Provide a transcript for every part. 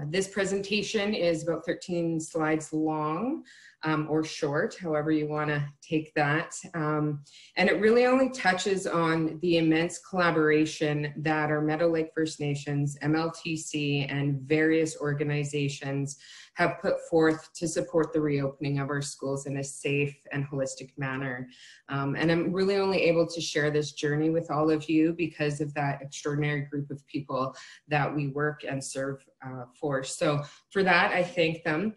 This presentation is about 13 slides long, or short, however you want to take that. And it really only touches on the immense collaboration that our Meadow Lake First Nations, MLTC, and various organizations have put forth to support the reopening of our schools in a safe and holistic manner. And I'm really only able to share this journey with all of you because of that extraordinary group of people that we work and serve for. So for that, I thank them.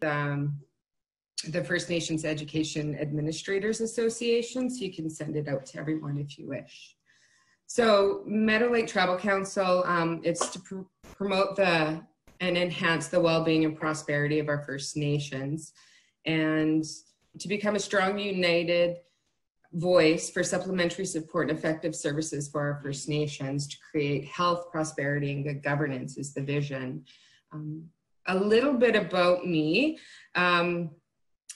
The First Nations Education Administrators Association, so you can send it out to everyone if you wish. So Meadow Lake Tribal Council, it's to promote and enhance the well-being and prosperity of our First Nations, and to become a strong, united voice for supplementary support and effective services for our First Nations to create health, prosperity, and good governance is the vision. A little bit about me.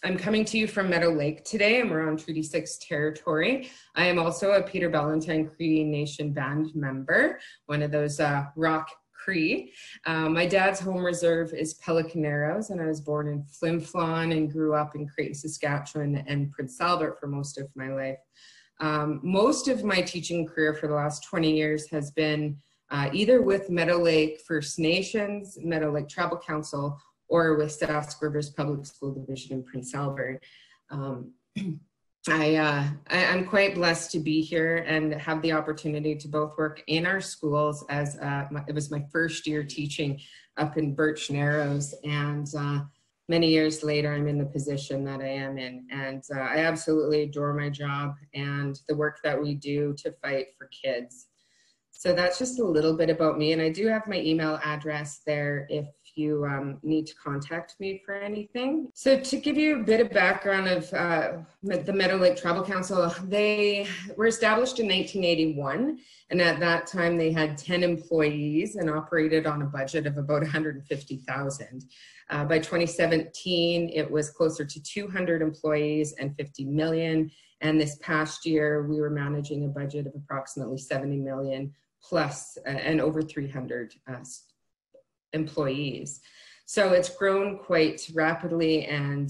I'm coming to you from Meadow Lake today, and we're on Treaty 6 territory. I am also a Peter Ballantyne Cree Nation band member, one of those rock Cree. My dad's home reserve is Pelican Arrows, and I was born in Flin Flon and grew up in Creighton, Saskatchewan and Prince Albert for most of my life. Most of my teaching career for the last 20 years has been either with Meadow Lake First Nations, Meadow Lake Tribal Council, or with Sask Rivers Public School Division in Prince Albert. I'm quite blessed to be here and have the opportunity to both work in our schools as it was my first year teaching up in Birch Narrows, and many years later I'm in the position that I am in, and I absolutely adore my job and the work that we do to fight for kids. So that's just a little bit about me, and I do have my email address there if you need to contact me for anything. So to give you a bit of background of the Meadow Lake Tribal Council, they were established in 1981, and at that time they had 10 employees and operated on a budget of about $150,000. By 2017, it was closer to 200 employees and 50 million, and this past year we were managing a budget of approximately 70 million plus and over 300 employees. So it's grown quite rapidly and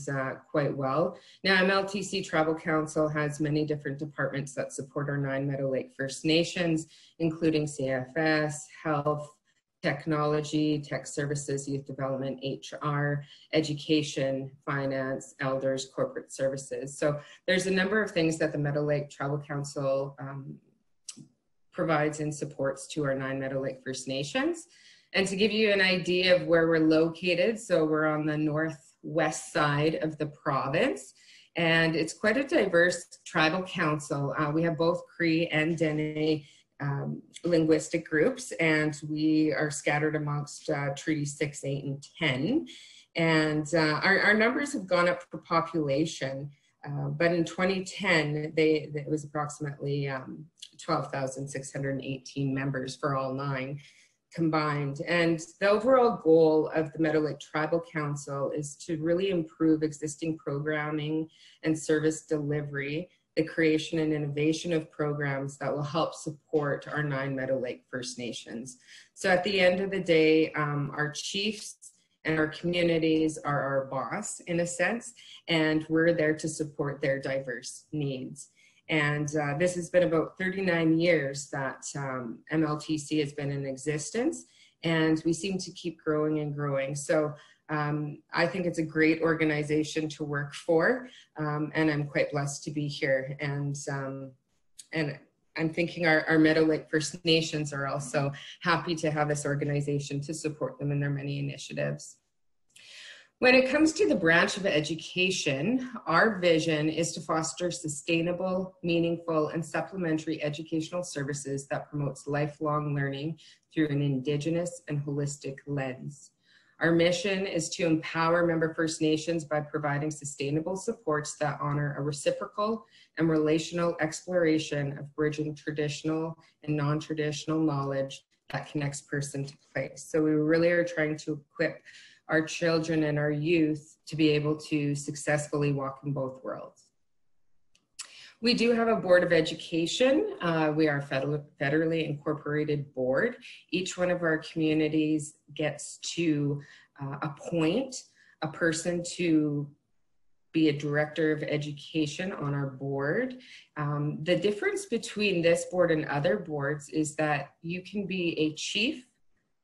quite well. Now, MLTC Tribal Council has many different departments that support our 9 Meadow Lake First Nations, including CFS, health, technology, tech services, youth development, HR, education, finance, elders, corporate services. So there's a number of things that the Meadow Lake Tribal Council provides and supports to our 9 Meadow Lake First Nations. And to give you an idea of where we're located, so we're on the northwest side of the province, and it's quite a diverse tribal council. We have both Cree and Dene linguistic groups, and we are scattered amongst Treaties 6, 8, and 10. And our numbers have gone up for population, but in 2010, it was approximately 12,618 members for all 9 combined. And the overall goal of the Meadow Lake Tribal Council is to really improve existing programming and service delivery, the creation and innovation of programs that will help support our 9 Meadow Lake First Nations. So at the end of the day, our chiefs and our communities are our boss in a sense, and we're there to support their diverse needs. And this has been about 39 years that MLTC has been in existence, and we seem to keep growing and growing. So I think it's a great organization to work for, and I'm quite blessed to be here. And I'm thinking our Meadow Lake First Nations are also happy to have this organization to support them in their many initiatives. When it comes to the branch of education, our vision is to foster sustainable, meaningful, and supplementary educational services that promotes lifelong learning through an Indigenous and holistic lens. Our mission is to empower member First Nations by providing sustainable supports that honor a reciprocal and relational exploration of bridging traditional and non-traditional knowledge that connects person to place. So we really are trying to equip our children and our youth to be able to successfully walk in both worlds. We do have a Board of Education. We are a federally incorporated board. Each one of our communities gets to appoint a person to be a director of education on our board. The difference between this board and other boards is that you can be a chief,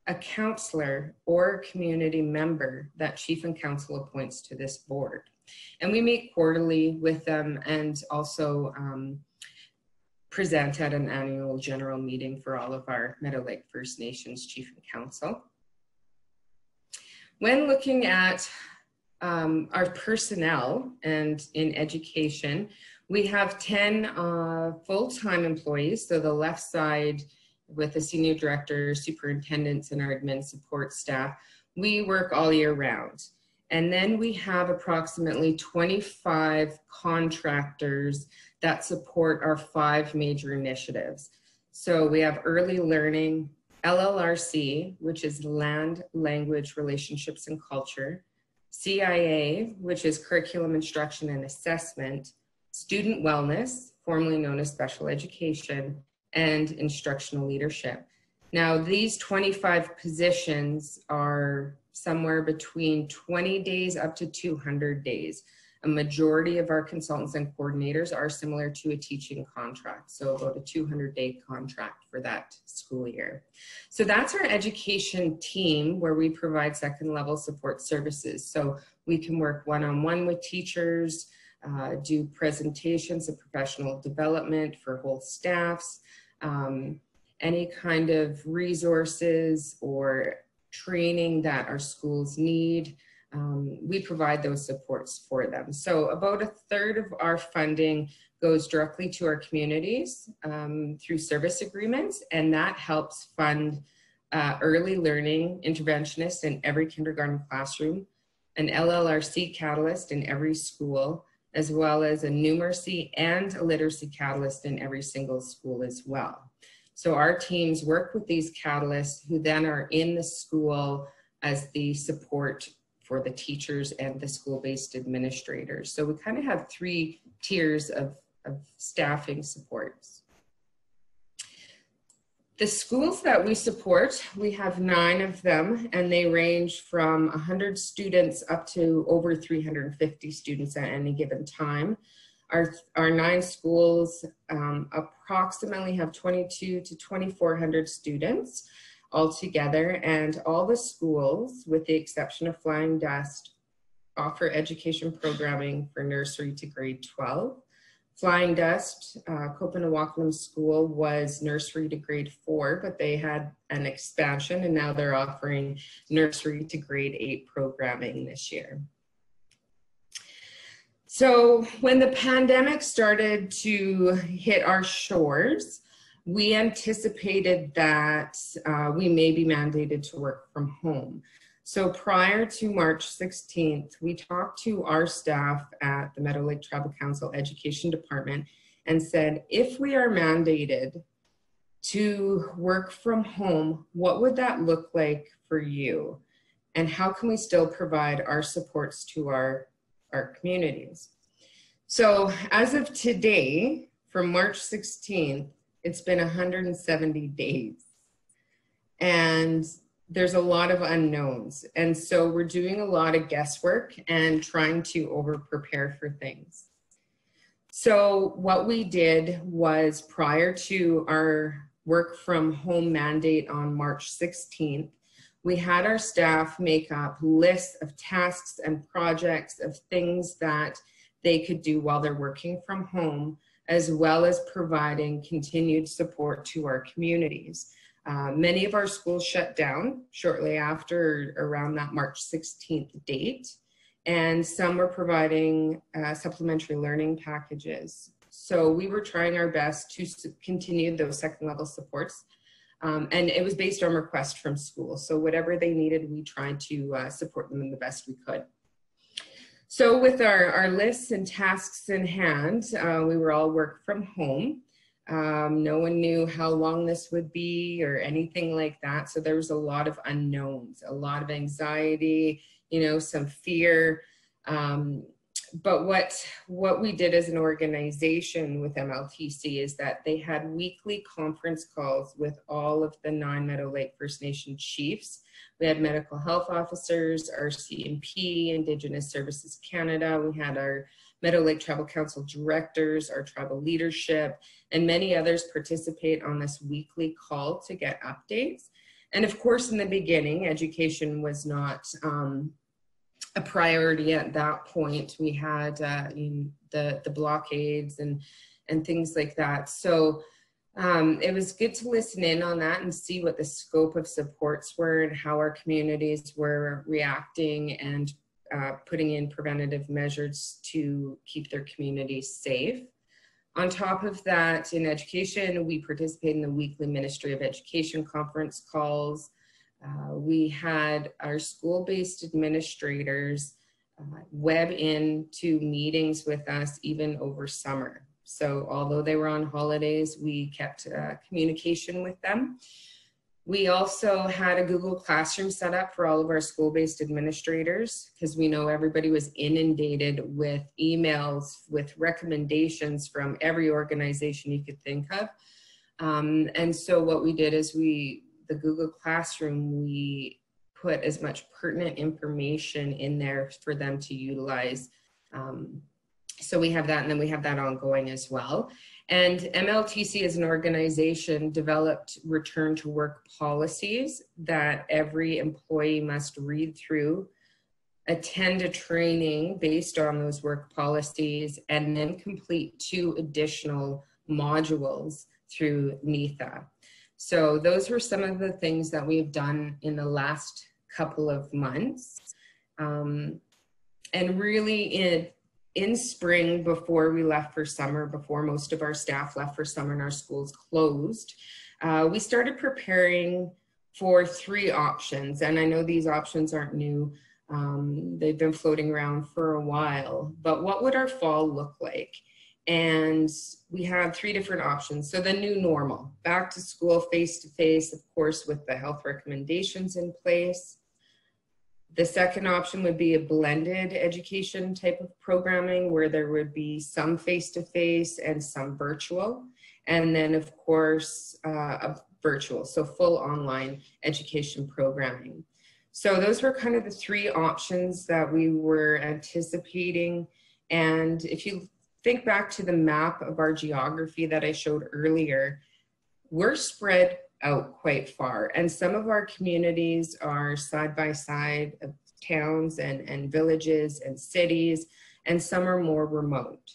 a counselor, or a community member that chief and council appoints to this board. And we meet quarterly with them and also present at an annual general meeting for all of our Meadow Lake First Nations chief and council. When looking at our personnel and in education, we have 10 full-time employees. So the left side with the senior director, superintendents, and our admin support staff, we work all year round. And then we have approximately 25 contractors that support our 5 major initiatives. So we have early learning, LLRC, which is land, language, relationships, and culture, CIA, which is curriculum instruction and assessment, student wellness, formerly known as special education, and instructional leadership. Now, these 25 positions are somewhere between 20 days up to 200 days. A majority of our consultants and coordinators are similar to a teaching contract, so about a 200-day contract for that school year. So that's our education team, where we provide second-level support services. So we can work one-on-one with teachers, do presentations of professional development for whole staffs, any kind of resources or training that our schools need. We provide those supports for them. So about 1/3 of our funding goes directly to our communities through service agreements, and that helps fund early learning interventionists in every kindergarten classroom, an LLRC catalyst in every school, as well as a numeracy and a literacy catalyst in every single school as well. So our teams work with these catalysts who then are in the school as the support for the teachers and the school-based administrators. So we kind of have 3 tiers of staffing supports. The schools that we support, we have 9 of them, and they range from 100 students up to over 350 students at any given time. Our 9 schools approximately have 2,200 to 2,400 students altogether, and all the schools, with the exception of Flying Dust, offer education programming for nursery to grade 12. Flying Dust, Copenhagen School, was nursery to grade 4, but they had an expansion, and now they're offering nursery to grade 8 programming this year. So when the pandemic started to hit our shores, we anticipated that we may be mandated to work from home. So prior to March 16th, we talked to our staff at the Meadow Lake Tribal Council Education Department and said, if we are mandated to work from home, what would that look like for you? And how can we still provide our supports to our communities? So as of today, from March 16th, it's been 170 days. And there's a lot of unknowns. And so we're doing a lot of guesswork and trying to over-prepare for things. So what we did was, prior to our work from home mandate on March 16th, we had our staff make up lists of tasks and projects of things that they could do while they're working from home, as well as providing continued support to our communities. Many of our schools shut down shortly after, around that March 16th date, and some were providing supplementary learning packages. So we were trying our best to continue those second level supports, and it was based on request from schools. So whatever they needed, we tried to support them in the best we could. So with our lists and tasks in hand, we were all work from home. No one knew how long this would be or anything like that. So there was a lot of unknowns, a lot of anxiety, you know, some fear. but what we did as an organization with MLTC is that they had weekly conference calls with all of the 9 Meadow Lake First Nation chiefs. We had medical health officers, RCMP, Indigenous Services Canada. We had our Meadow Lake Tribal Council directors, our tribal leadership, and many others participate on this weekly call to get updates. And of course, in the beginning, education was not a priority at that point. We had the blockades and things like that. So it was good to listen in on that and see what the scope of supports were and how our communities were reacting and putting in preventative measures to keep their communities safe. On top of that, in education, we participate in the weekly Ministry of Education conference calls. We had our school-based administrators web into meetings with us even over summer. So although they were on holidays, we kept communication with them. We also had a Google Classroom set up for all of our school-based administrators because we know everybody was inundated with emails with recommendations from every organization you could think of. And so what we did is the Google Classroom, we put as much pertinent information in there for them to utilize. So we have that, and then we have that ongoing as well. And MLTC as an organization developed return to work policies that every employee must read through, attend a training based on those work policies, and then complete 2 additional modules through FNEAA. So those were some of the things that we've done in the last couple of months. And really in spring, before we left for summer, before most of our staff left for summer and our schools closed, we started preparing for 3 options. And I know these options aren't new. They've been floating around for a while, but what would our fall look like? And we have 3 different options. So the new normal, back to school face-to-face, of course, with the health recommendations in place. The second option would be a blended education type of programming where there would be some face-to-face and some virtual. And then of course, virtual, so full online education programming. So those were kind of the 3 options that we were anticipating. And if you think back to the map of our geography that I showed earlier, we're spread out quite far. And some of our communities are side by side of towns and villages and cities, and some are more remote.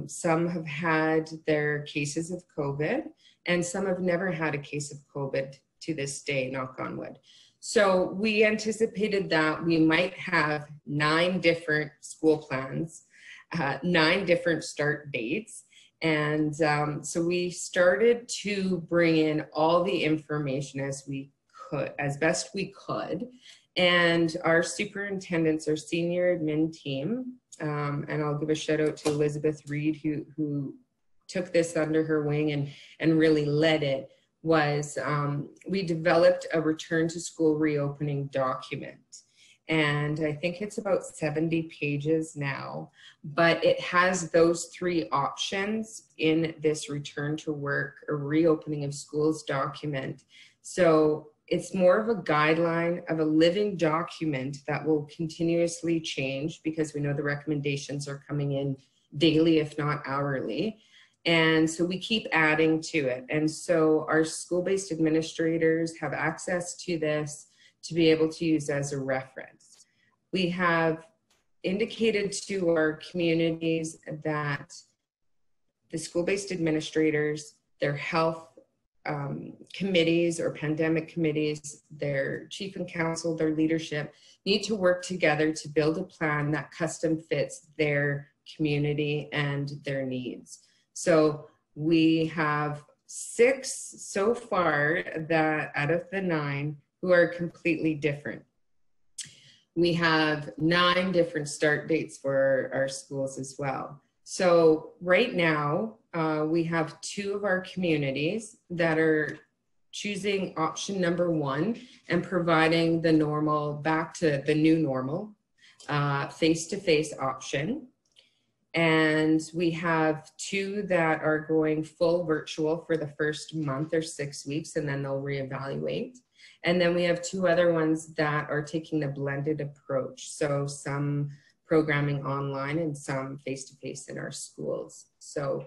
Some have had their cases of COVID, and some have never had a case of COVID to this day, knock on wood. So we anticipated that we might have 9 different school plans, 9 different start dates. And so we started to bring in all the information as best we could. And our superintendents, our senior admin team, and I'll give a shout out to Elizabeth Reed, who took this under her wing and really led it, was we developed a return to school reopening document. And I think it's about 70 pages now, but it has those 3 options in this return to work or reopening of schools document. So it's more of a guideline of a living document that will continuously change because we know the recommendations are coming in daily, if not hourly. And so we keep adding to it. And so our school-based administrators have access to this to be able to use as a reference. We have indicated to our communities that the school-based administrators, their health committees or pandemic committees, their chief and council, their leadership need to work together to build a plan that custom fits their community and their needs. So we have 6 so far that out of the 9 who are completely different. We have 9 different start dates for our schools as well. So right now, we have 2 of our communities that are choosing option number 1 and providing the normal back to the new normal face-to-face option. And we have 2 that are going full virtual for the first month or 6 weeks, and then they'll reevaluate. And then we have 2 other ones that are taking the blended approach. So some programming online and some face-to-face in our schools. So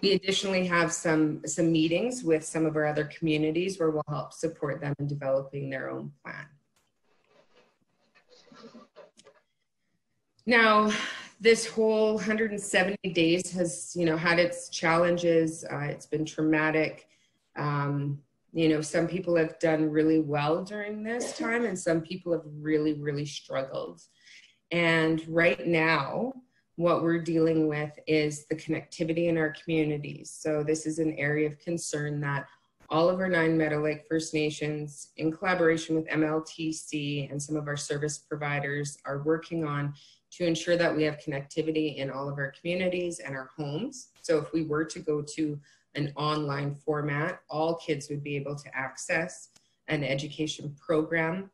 we additionally have some meetings with some of our other communities where we'll help support them in developing their own plan. Now, this whole 170 days has, had its challenges. It's been traumatic. Some people have done really well during this time, and some people have really, really struggled. And right now, what we're dealing with is the connectivity in our communities. So this is an area of concern that all of our 9 Meadow Lake First Nations, in collaboration with MLTC and some of our service providers, are working on to ensure that we have connectivity in all of our communities and our homes. So if we were to go to an online format, all kids would be able to access an education program.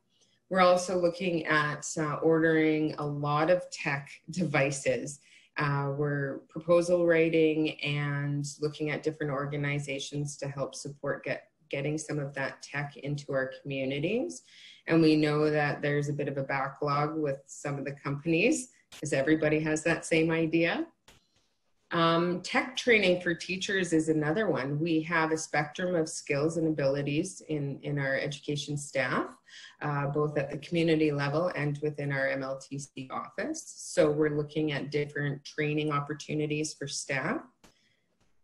We're also looking at ordering a lot of tech devices. We're proposal writing and looking at different organizations to help support getting some of that tech into our communities. And we know that there's a bit of a backlog with some of the companies because everybody has that same idea. Tech training for teachers is another one. We have a spectrum of skills and abilities in our education staff, both at the community level and within our MLTC office. So we're looking at different training opportunities for staff.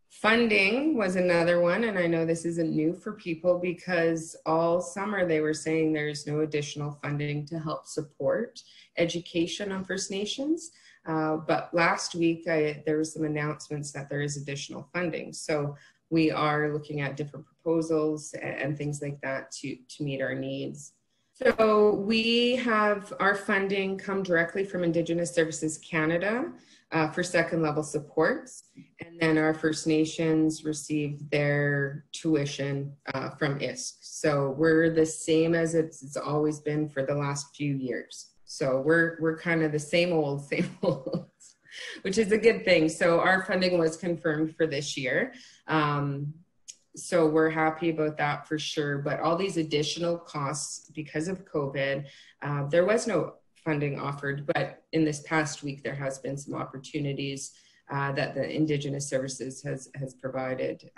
Funding was another one, and I know this isn't new for people because all summer they were saying there's no additional funding to help support education on First Nations. But last week there was some announcements that there is additional funding. So we are looking at different proposals and things like that to meet our needs. So we have our funding come directly from Indigenous Services Canada for second level supports. And then our First Nations receive their tuition from ISK. So we're the same as it's always been for the last few years. So we're kind of the same old, which is a good thing. So our funding was confirmed for this year. So we're happy about that for sure. But all these additional costs because of COVID, there was no funding offered, but in this past week, there has been some opportunities that the Indigenous Services has provided.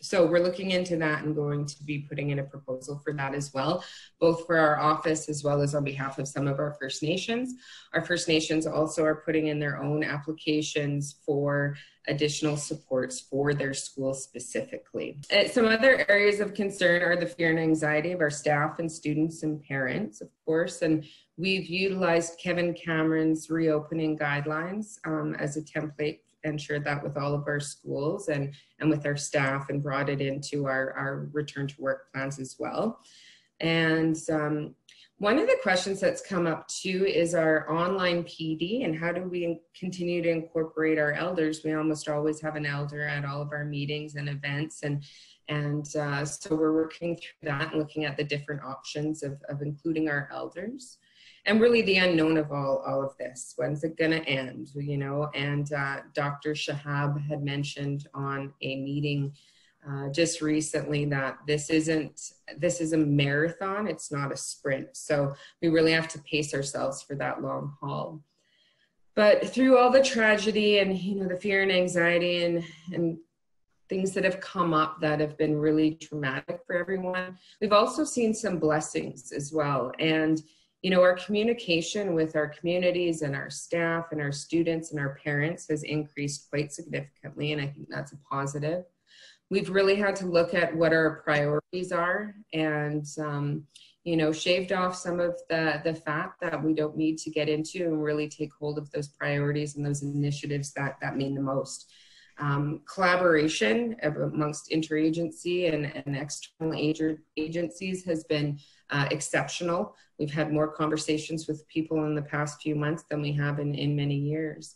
So we're looking into that and going to be putting in a proposal for that as well, both for our office as well as on behalf of some of our First Nations. Our First Nations also are putting in their own applications for additional supports for their school specifically. Some other areas of concern are the fear and anxiety of our staff and students and parents, of course, and we've utilized Kevin Cameron's reopening guidelines as a template and shared that with all of our schools and with our staff and brought it into our return to work plans as well. And one of the questions that's come up too is our online PD and how do we continue to incorporate our elders? We almost always have an elder at all of our meetings and events, and so we're working through that and looking at the different options of including our elders. And really the unknown of all of this. When's it going to end, you know? And Dr. Shahab had mentioned on a meeting just recently that this is a marathon, it's not a sprint. So we really have to pace ourselves for that long haul. But through all the tragedy and, you know, the fear and anxiety and things that have come up that have been really traumatic for everyone, we've also seen some blessings as well. And you know, our communication with our communities and our staff and our students and our parents has increased quite significantly, and I think that's a positive. We've really had to look at what our priorities are and, you know, shaved off some of the fat that we don't need to get into and really take hold of those priorities and those initiatives that mean the most. Collaboration amongst interagency and external agencies has been exceptional. We've had more conversations with people in the past few months than we have in many years.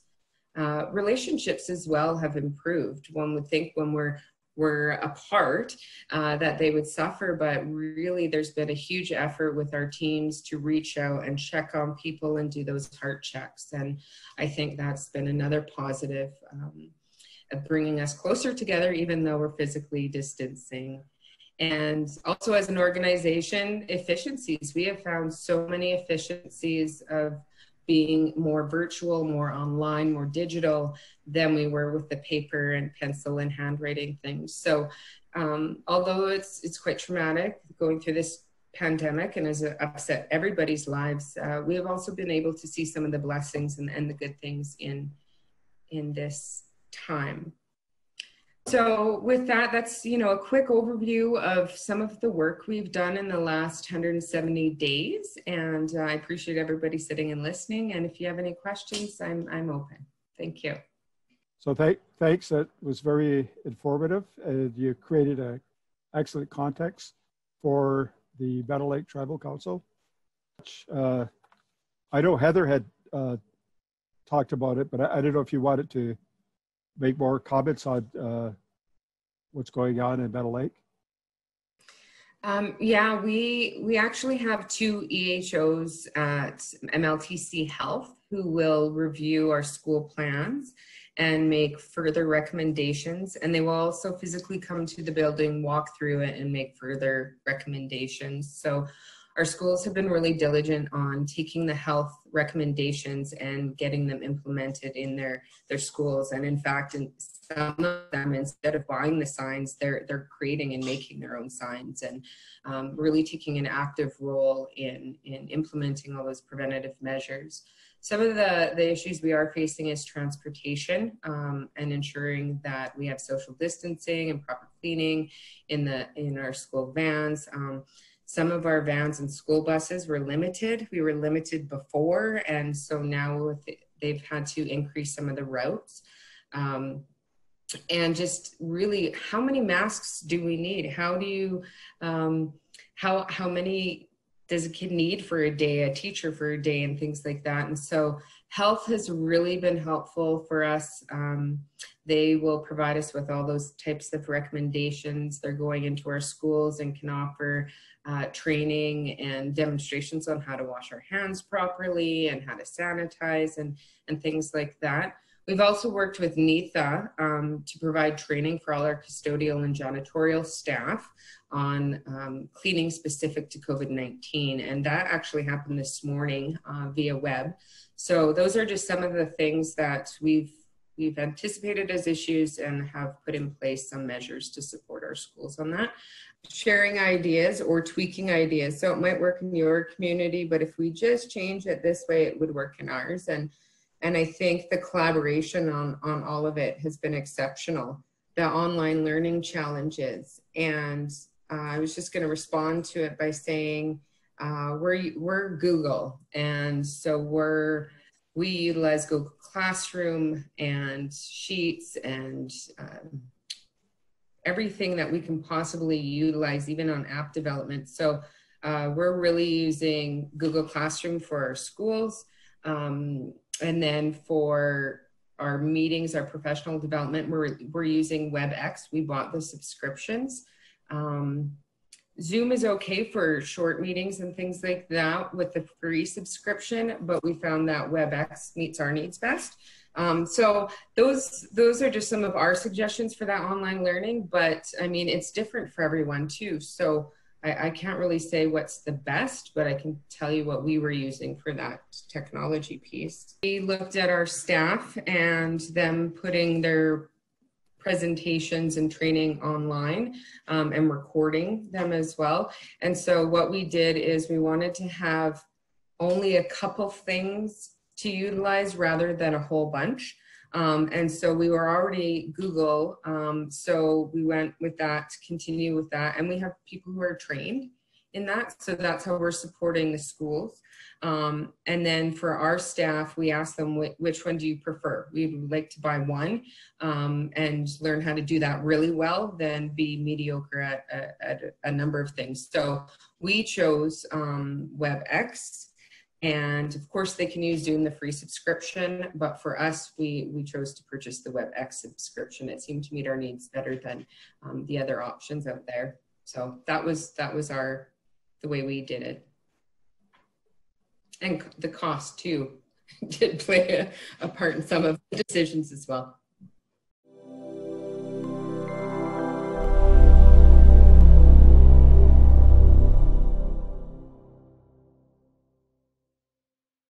Relationships as well have improved. One would think when we're were apart, that they would suffer. But really, there's been a huge effort with our teams to reach out and check on people and do those heart checks. And I think that's been another positive of bringing us closer together, even though we're physically distancing. And also as an organization, efficiencies. We have found so many efficiencies of being more virtual, more online, more digital than we were with the paper and pencil and handwriting things. So although it's quite traumatic going through this pandemic and has upset everybody's lives, we have also been able to see some of the blessings and the good things in this time. So with that, that's, you know, a quick overview of some of the work we've done in the last 170 days. And I appreciate everybody sitting and listening. And if you have any questions, I'm open. Thank you. So thanks. That was very informative. You created an excellent context for the Meadow Lake Tribal Council. I know Heather had talked about it, but I don't know if you wanted to make more comments on what's going on in Meadow Lake. Yeah, we actually have 2 EHOs at MLTC Health who will review our school plans and make further recommendations. And they will also physically come to the building, walk through it, and make further recommendations. So our schools have been really diligent on taking the health recommendations and getting them implemented in their schools. And in fact, in some of them, instead of buying the signs, they're creating and making their own signs, and really taking an active role in implementing all those preventative measures. Some of the issues we are facing is transportation, and ensuring that we have social distancing and proper cleaning in our school vans. Some of our vans and school buses were limited. We were limited before, and so now they've had to increase some of the routes. And just really, how many masks do we need? How do you, how many does a kid need for a day, a teacher for a day, and things like that? And so health has really been helpful for us. They will provide us with all those types of recommendations. They're going into our schools and can offer training and demonstrations on how to wash our hands properly and how to sanitize and things like that. We've also worked with NEAA to provide training for all our custodial and janitorial staff on cleaning specific to COVID-19. And that actually happened this morning via web. So those are just some of the things that we've anticipated as issues and have put in place some measures to support our schools on that. Sharing ideas or tweaking ideas. So it might work in your community, but if we just change it this way, it would work in ours. And I think the collaboration on all of it has been exceptional. The online learning challenges. And I was just going to respond to it by saying we're Google. And so we utilize Google Classroom and Sheets and everything that we can possibly utilize, even on app development. So we're really using Google Classroom for our schools. And then for our meetings, our professional development, we're using WebEx. We bought the subscriptions. Zoom is okay for short meetings and things like that with the free subscription, but we found that WebEx meets our needs best. So those are just some of our suggestions for that online learning, but I mean, it's different for everyone too. So I can't really say what's the best, but I can tell you what we were using for that technology piece. We looked at our staff and them putting their presentations and training online and recording them as well. And so what we did is we wanted to have only a couple things to utilize rather than a whole bunch. And so we were already Google, so we went with that, to continue with that. And we have people who are trained in that. So that's how we're supporting the schools. And then for our staff, we asked them, which one do you prefer? We would like to buy one and learn how to do that really well, then be mediocre at a number of things. So we chose WebEx. And of course, they can use doing the free subscription, but for us, we chose to purchase the WebEx subscription. It seemed to meet our needs better than the other options out there. So that was the way we did it. And the cost too did play a part in some of the decisions as well.